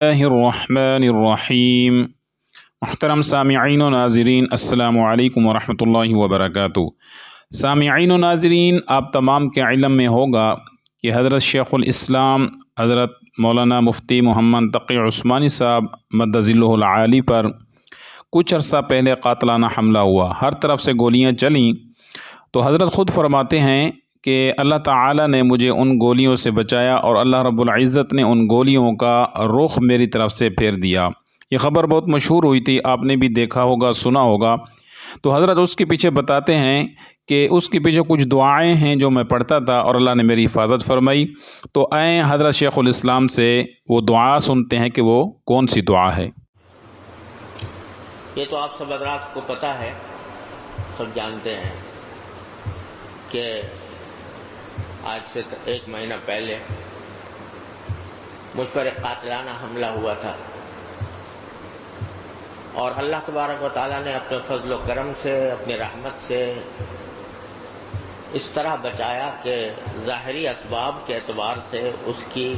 الرحمن الرحیم۔ محترم سامعین و ناظرین، السلام علیکم ورحمۃ اللہ وبرکاتہ۔ سامعین و ناظرین، آپ تمام کے علم میں ہوگا کہ حضرت شیخ الاسلام حضرت مولانا مفتی محمد تقی عثمانی صاحب مد ظلہ العالی پر کچھ عرصہ پہلے قاتلانہ حملہ ہوا، ہر طرف سے گولیاں چلیں، تو حضرت خود فرماتے ہیں کہ اللہ تعالی نے مجھے ان گولیوں سے بچایا اور اللہ رب العزت نے ان گولیوں کا رخ میری طرف سے پھیر دیا۔ یہ خبر بہت مشہور ہوئی تھی، آپ نے بھی دیکھا ہوگا، سنا ہوگا۔ تو حضرت اس کے پیچھے بتاتے ہیں کہ اس کے پیچھے کچھ دعائیں ہیں جو میں پڑھتا تھا اور اللہ نے میری حفاظت فرمائی۔ تو آئیں حضرت شیخ الاسلام سے وہ دعا سنتے ہیں کہ وہ کون سی دعا ہے۔ یہ تو آپ سب حضرات کو پتہ ہے، سب جانتے ہیں کہ آج سے 1 مہینہ پہلے مجھ پر ایک قاتلانہ حملہ ہوا تھا، اور اللہ تبارک و تعالیٰ نے اپنے فضل و کرم سے، اپنی رحمت سے اس طرح بچایا کہ ظاہری اسباب کے اعتبار سے اس کی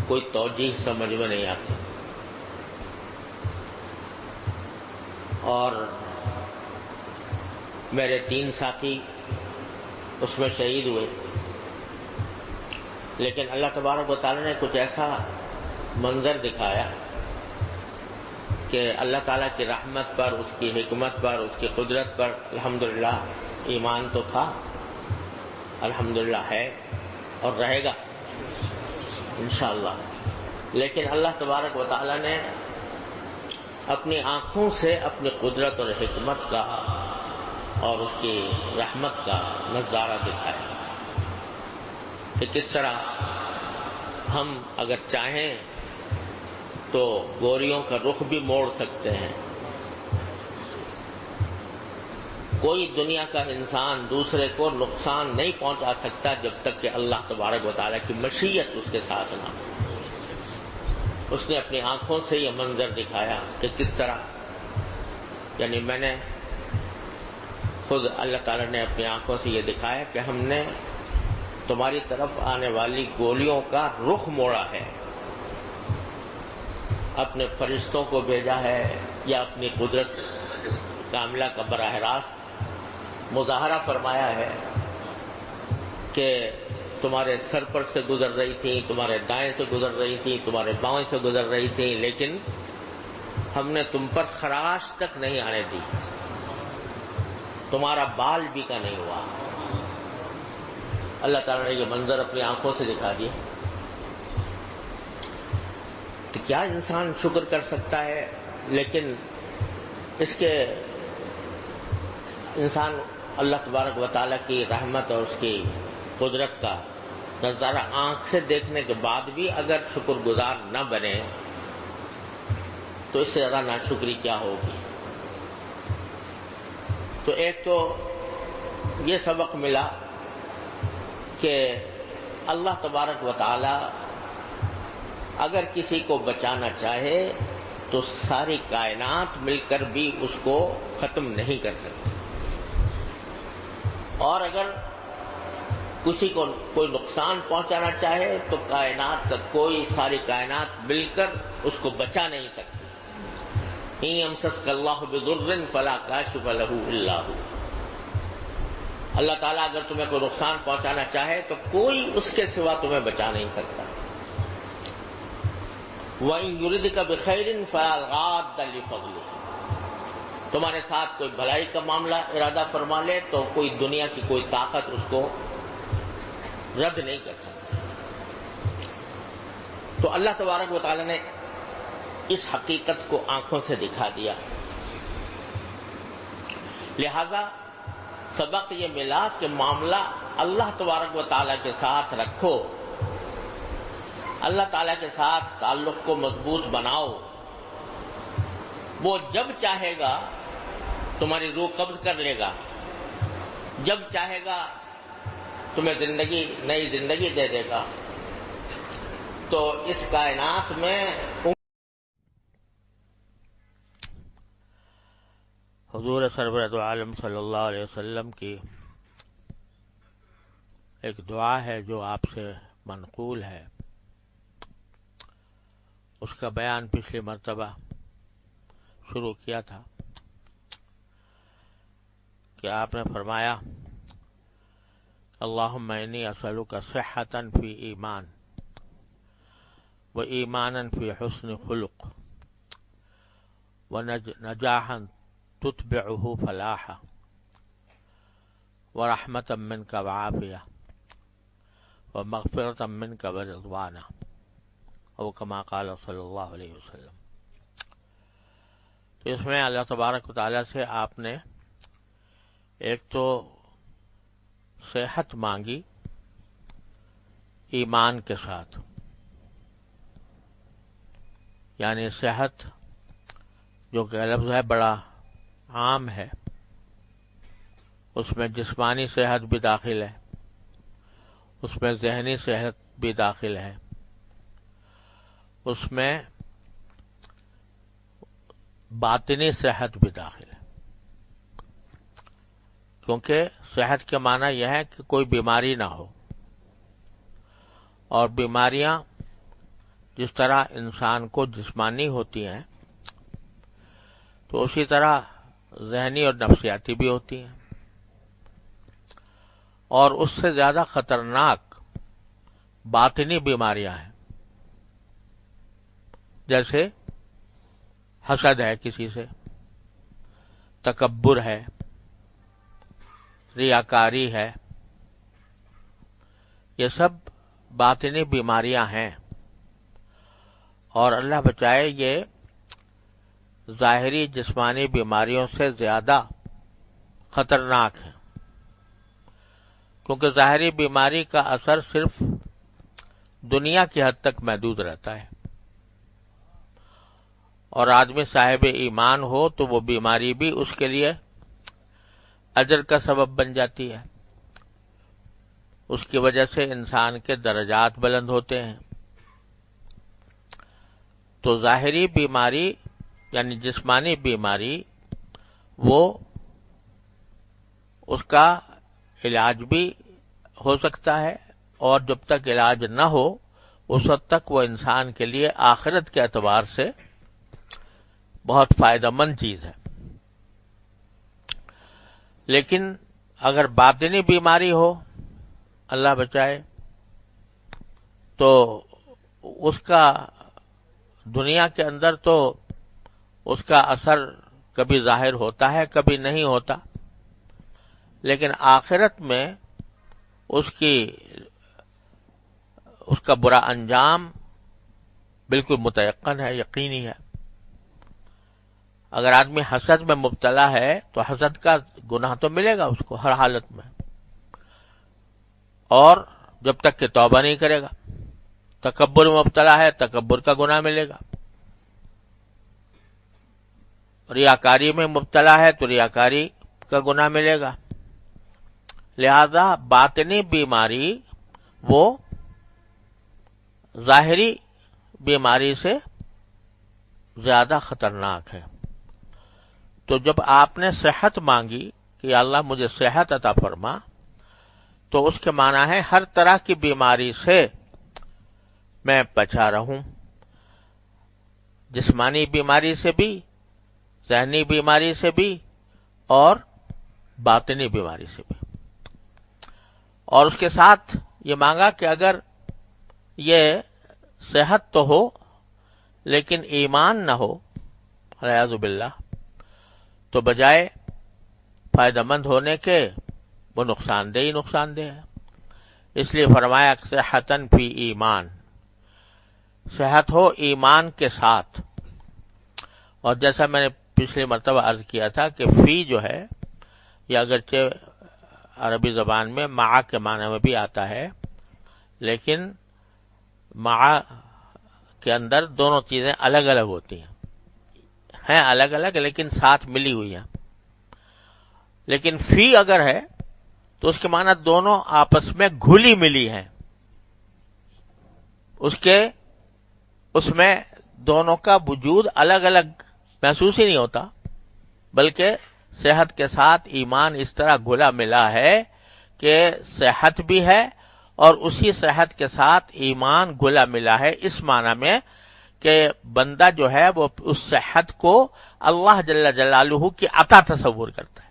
کوئی توجیہ سمجھ میں نہیں آتی، اور میرے 3 ساتھی اس میں شہید ہوئے، لیکن اللہ تبارک و تعالیٰ نے کچھ ایسا منظر دکھایا کہ اللہ تعالیٰ کی رحمت پر، اس کی حکمت پر، اس کی قدرت پر الحمدللہ ایمان تو تھا، الحمدللہ ہے اور رہے گا انشاءاللہ، لیکن اللہ تبارک و تعالیٰ نے اپنی آنکھوں سے اپنی قدرت اور حکمت کا اور اس کی رحمت کا نظارہ دکھایا کہ کس طرح ہم اگر چاہیں تو گولیوں کا رخ بھی موڑ سکتے ہیں۔ کوئی دنیا کا انسان دوسرے کو نقصان نہیں پہنچا سکتا جب تک کہ اللہ تبارک و تعالیٰ کی مشیت اس کے ساتھ نہ ہو۔ اس نے اپنی آنکھوں سے یہ منظر دکھایا کہ کس طرح، یعنی میں نے خود، اللہ تعالیٰ نے اپنی آنکھوں سے یہ دکھایا کہ ہم نے تمہاری طرف آنے والی گولیوں کا رخ موڑا ہے، اپنے فرشتوں کو بھیجا ہے یا اپنی قدرت کاملہ کا براہ راست مظاہرہ فرمایا ہے کہ تمہارے سر پر سے گزر رہی تھی، تمہارے دائیں سے گزر رہی تھی، تمہارے بائیں سے گزر رہی تھی، لیکن ہم نے تم پر خراش تک نہیں آنے دی، تمہارا بال بھی کا نہیں ہوا۔ اللہ تعالیٰ نے یہ منظر اپنی آنکھوں سے دکھا دیا۔ تو کیا انسان شکر کر سکتا ہے؟ لیکن اس کے انسان اللہ تبارک و تعالیٰ کی رحمت اور اس کی قدرت کا نظارہ آنکھ سے دیکھنے کے بعد بھی اگر شکر گزار نہ بنے تو اس سے زیادہ ناشکری کیا ہوگی۔ تو ایک تو یہ سبق ملا کہ اللہ تبارک و تعالی اگر کسی کو بچانا چاہے تو ساری کائنات مل کر بھی اس کو ختم نہیں کر سکتی، اور اگر کسی کو کوئی نقصان پہنچانا چاہے تو کائنات کا کوئی، ساری کائنات مل کر اس کو بچا نہیں سکتی۔ ان یمسسک اللہ بضر فلا کاشف لہ الا ہو۔ اللہ تعالیٰ اگر تمہیں کوئی نقصان پہنچانا چاہے تو کوئی اس کے سوا تمہیں بچا نہیں سکتا۔ وَإِن يُرِدْكَ بِخَيْرٍ فَلَا رَادَّ لِفَضْلِهِ۔ تمہارے ساتھ کوئی بھلائی کا معاملہ ارادہ فرما لے تو کوئی دنیا کی کوئی طاقت اس کو رد نہیں کر سکتی۔ تو اللہ تبارک و تعالیٰ نے اس حقیقت کو آنکھوں سے دکھا دیا، لہذا سبق یہ ملا کہ معاملہ اللہ تبارک و تعالیٰ کے ساتھ رکھو، اللہ تعالیٰ کے ساتھ تعلق کو مضبوط بناؤ، وہ جب چاہے گا تمہاری روح قبض کر لے گا، جب چاہے گا تمہیں زندگی، نئی زندگی دے دے گا۔ تو اس کائنات میں حضور سرورت عالم صلی اللہ علیہ وسلم کی ایک دعا ہے جو آپ سے منقول ہے، اس کا بیان پچھلی مرتبہ شروع کیا تھا کہ آپ نے فرمایا اللہم انی اسألک صحۃ فی ایمان و ایمانا فی حسن خلق و نجاحا تتبعہ فلاحا و رحمتا منک وعافیہ و مغفرتا منک ورضوانا او کما قال صلی اللہ علیہ وسلم۔ تو اس میں اللہ تبارک و تعالیٰ سے آپ نے ایک تو صحت مانگی ایمان کے ساتھ، یعنی صحت جو کہ لفظ ہے بڑا عام ہے، اس میں جسمانی صحت بھی داخل ہے، اس میں ذہنی صحت بھی داخل ہے، اس میں باطنی صحت بھی داخل ہے، کیونکہ صحت کے معنی یہ ہے کہ کوئی بیماری نہ ہو، اور بیماریاں جس طرح انسان کو جسمانی ہوتی ہیں تو اسی طرح ذہنی اور نفسیاتی بھی ہوتی ہیں، اور اس سے زیادہ خطرناک باطنی بیماریاں ہیں، جیسے حسد ہے کسی سے، تکبر ہے، ریاکاری ہے، یہ سب باطنی بیماریاں ہیں، اور اللہ بچائے یہ ظاہری جسمانی بیماریوں سے زیادہ خطرناک ہیں، کیونکہ ظاہری بیماری کا اثر صرف دنیا کی حد تک محدود رہتا ہے، اور آدمی صاحب ایمان ہو تو وہ بیماری بھی اس کے لیے اجر کا سبب بن جاتی ہے، اس کی وجہ سے انسان کے درجات بلند ہوتے ہیں۔ تو ظاہری بیماری یعنی جسمانی بیماری وہ اس کا علاج بھی ہو سکتا ہے، اور جب تک علاج نہ ہو اس وقت تک وہ انسان کے لیے آخرت کے اعتبار سے بہت فائدہ مند چیز ہے۔ لیکن اگر باطنی بیماری ہو، اللہ بچائے، تو اس کا دنیا کے اندر تو اس کا اثر کبھی ظاہر ہوتا ہے کبھی نہیں ہوتا، لیکن آخرت میں اس کا برا انجام بالکل متیقن ہے، یقینی ہے۔ اگر آدمی حسد میں مبتلا ہے تو حسد کا گناہ تو ملے گا اس کو ہر حالت میں، اور جب تک کہ توبہ نہیں کرے گا۔ تکبر میں مبتلا ہے، تکبر کا گناہ ملے گا۔ ریاکاری میں مبتلا ہے تو ریاکاری کا گناہ ملے گا۔ لہذا باطنی بیماری وہ ظاہری بیماری سے زیادہ خطرناک ہے۔ تو جب آپ نے صحت مانگی کہ اللہ مجھے صحت عطا فرما، تو اس کے معنی ہے ہر طرح کی بیماری سے میں بچا رہوں، جسمانی بیماری سے بھی، ذہنی بیماری سے بھی، اور باطنی بیماری سے بھی۔ اور اس کے ساتھ یہ مانگا کہ اگر یہ صحت تو ہو لیکن ایمان نہ ہو، والعیاذ باللہ، تو بجائے فائدہ مند ہونے کے وہ نقصان دہ ہے۔ اس لیے فرمایا صحتن فی ایمان، صحت ہو ایمان کے ساتھ۔ اور جیسا میں نے پچھلی مرتبہ عرض کیا تھا کہ فی جو ہے یہ اگرچہ عربی زبان میں مع کے معنی میں بھی آتا ہے، لیکن مع کے اندر دونوں چیزیں الگ الگ ہوتی ہیں الگ الگ لیکن ساتھ ملی ہوئی ہیں۔ لیکن فی اگر ہے تو اس کے معنی دونوں آپس میں گھلی ملی ہیں، اس میں دونوں کا وجود الگ الگ محسوس ہی نہیں ہوتا، بلکہ صحت کے ساتھ ایمان اس طرح گھلا ملا ہے کہ صحت بھی ہے اور اسی صحت کے ساتھ ایمان گھلا ملا ہے، اس معنی میں کہ بندہ جو ہے وہ اس صحت کو اللہ جل جلالہ کی عطا تصور کرتا ہے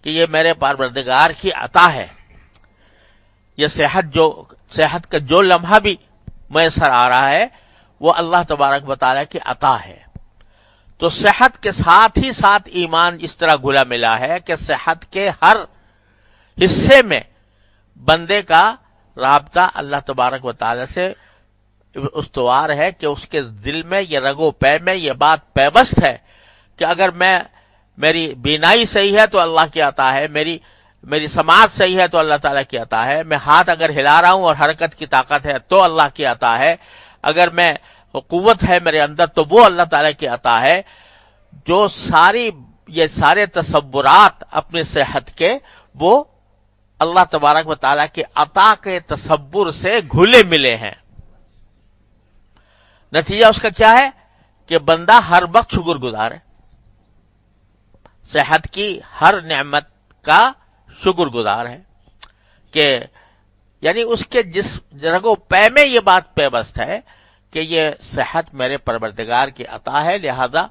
کہ یہ میرے پروردگار کی عطا ہے، یہ صحت کا جو لمحہ بھی میسر آ رہا ہے وہ اللہ تبارک و تعالیٰ کی عطا ہے۔ تو صحت کے ساتھ ہی ساتھ ایمان اس طرح گھلا ملا ہے کہ صحت کے ہر حصے میں بندے کا رابطہ اللہ تبارک و تعالیٰ سے استوار ہے کہ اس کے دل میں یہ رگ و پے میں یہ بات پیوست ہے کہ اگر میری بینائی صحیح ہے تو اللہ کی عطا ہے، میری سماعت صحیح ہے تو اللہ تعالیٰ کی عطا ہے، میں ہاتھ اگر ہلا رہا ہوں اور حرکت کی طاقت ہے تو اللہ کی عطا ہے، اگر میں قوت ہے میرے اندر تو وہ اللہ تعالیٰ کی عطا ہے۔ جو یہ سارے تصورات اپنی صحت کے وہ اللہ تبارک و تعالیٰ کی عطا کے تصور سے گھلے ملے ہیں۔ نتیجہ اس کا کیا ہے کہ بندہ ہر وقت شکر گزار ہے، صحت کی ہر نعمت کا شکر گزار ہے کہ یعنی اس کے جس رگ و پے میں یہ بات پیوست ہے کہ یہ صحت میرے پروردگار کی عطا ہے، لہذا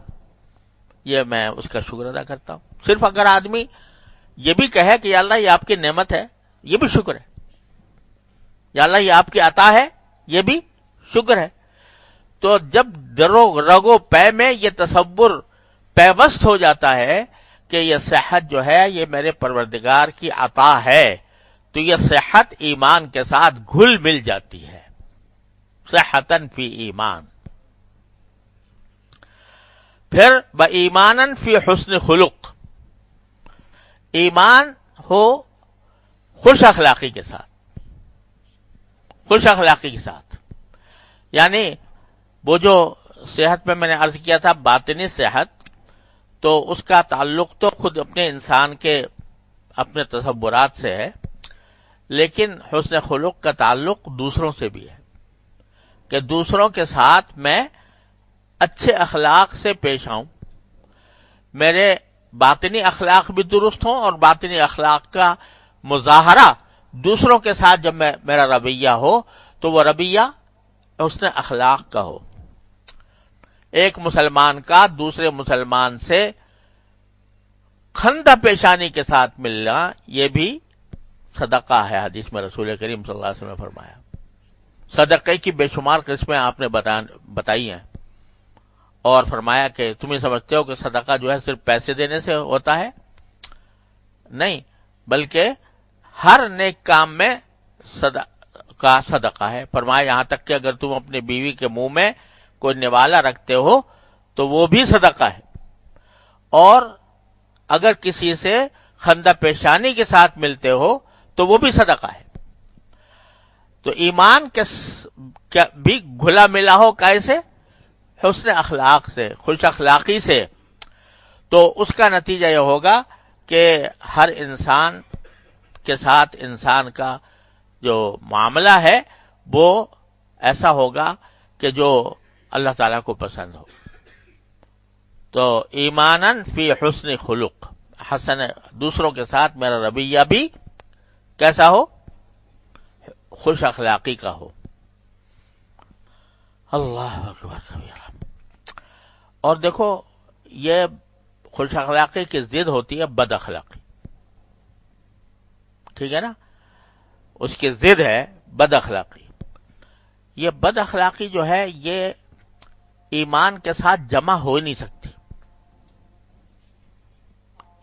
یہ میں اس کا شکر ادا کرتا ہوں۔ صرف اگر آدمی یہ بھی کہے کہ یا اللہ یہ آپ کی نعمت ہے، یہ بھی شکر ہے، یا اللہ یہ آپ کی عطا ہے، یہ بھی شکر ہے۔ تو جب رگ و پے میں یہ تصور پیوست ہو جاتا ہے کہ یہ صحت جو ہے یہ میرے پروردگار کی عطا ہے، تو یہ صحت ایمان کے ساتھ گھل مل جاتی ہے، صحتن فی ایمان۔ پھر بایمانن فی حسن خلق، ایمان ہو خوش اخلاقی کے ساتھ، خوش اخلاقی کے ساتھ، یعنی وہ جو صحت میں نے عرض کیا تھا باطنی صحت، تو اس کا تعلق تو خود اپنے انسان کے اپنے تصورات سے ہے، لیکن حسن خلق کا تعلق دوسروں سے بھی ہے کہ دوسروں کے ساتھ میں اچھے اخلاق سے پیش آؤں، میرے باطنی اخلاق بھی درست ہوں اور باطنی اخلاق کا مظاہرہ دوسروں کے ساتھ جب میرا رویہ ہو تو وہ رویہ حسن اخلاق کا ہو۔ ایک مسلمان کا دوسرے مسلمان سے خندہ پیشانی کے ساتھ ملنا یہ بھی صدقہ ہے، حدیث میں رسول کریم صلی اللہ علیہ وسلم نے فرمایا۔ صدقے کی بے شمار قسمیں آپ نے بتائی ہیں اور فرمایا کہ تم یہ سمجھتے ہو کہ صدقہ جو ہے صرف پیسے دینے سے ہوتا ہے؟ نہیں، بلکہ ہر نیک کام میں صدقہ ہے۔ فرمایا یہاں تک کہ اگر تم اپنی بیوی کے منہ میں کوئی نوالا رکھتے ہو تو وہ بھی صدقہ ہے، اور اگر کسی سے خندہ پیشانی کے ساتھ ملتے ہو تو وہ بھی صدقہ ہے۔ تو ایمان کے بھی گھلا ملا ہو کیسے؟ حسن اخلاق سے، خوش اخلاقی سے، تو اس کا نتیجہ یہ ہوگا کہ ہر انسان کے ساتھ انسان کا جو معاملہ ہے وہ ایسا ہوگا کہ جو اللہ تعالیٰ کو پسند ہو۔ تو ایمانن فی حسن خلق، حسن دوسروں کے ساتھ میرا رویہ بھی کیسا ہو؟ خوش اخلاقی کا ہو۔ اللہ اکبر کبیرہ۔ اور دیکھو یہ خوش اخلاقی کی ضد ہوتی ہے بد اخلاقی، ٹھیک ہے نا؟ اس کی ضد ہے بد اخلاقی۔ یہ بد اخلاقی جو ہے یہ ایمان کے ساتھ جمع ہو نہیں سکتی۔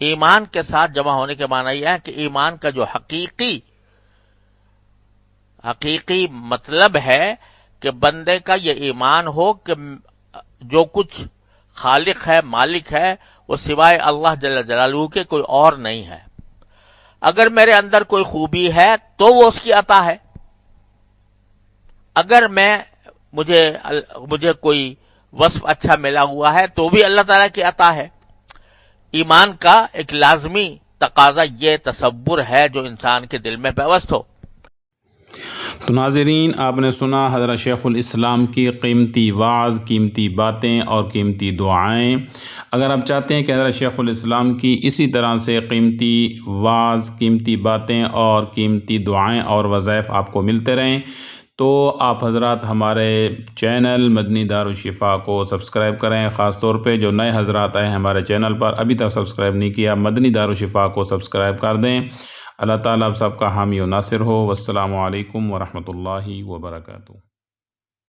ایمان کے ساتھ جمع ہونے کے معنی یہ ہے کہ ایمان کا جو حقیقی مطلب ہے کہ بندے کا یہ ایمان ہو کہ جو کچھ خالق ہے، مالک ہے، وہ سوائے اللہ جل جلالہ کے کوئی اور نہیں ہے۔ اگر میرے اندر کوئی خوبی ہے تو وہ اس کی عطا ہے، اگر مجھے کوئی وصف اچھا ملا ہوا ہے تو بھی اللہ تعالیٰ کی عطا ہے۔ ایمان کا ایک لازمی تقاضا یہ تصور ہے جو انسان کے دل میں پیوست ہو۔ تو ناظرین، آپ نے سنا حضرت شیخ الاسلام کی قیمتی وعظ، قیمتی باتیں اور قیمتی دعائیں۔ اگر آپ چاہتے ہیں کہ حضرت شیخ الاسلام کی اسی طرح سے قیمتی وعظ، قیمتی باتیں اور قیمتی دعائیں اور وظائف آپ کو ملتے رہیں تو آپ حضرات ہمارے چینل مدنی دارالشفا کو سبسکرائب کریں، خاص طور پہ جو نئے حضرات آئے ہیں ہمارے چینل پر ابھی تک سبسکرائب نہیں کیا، مدنی دارالشفا کو سبسکرائب کر دیں۔ اللہ تعالیٰ آپ سب کا حامی و ناصر ہو۔ والسلام علیکم ورحمۃ اللہ وبرکاتہ۔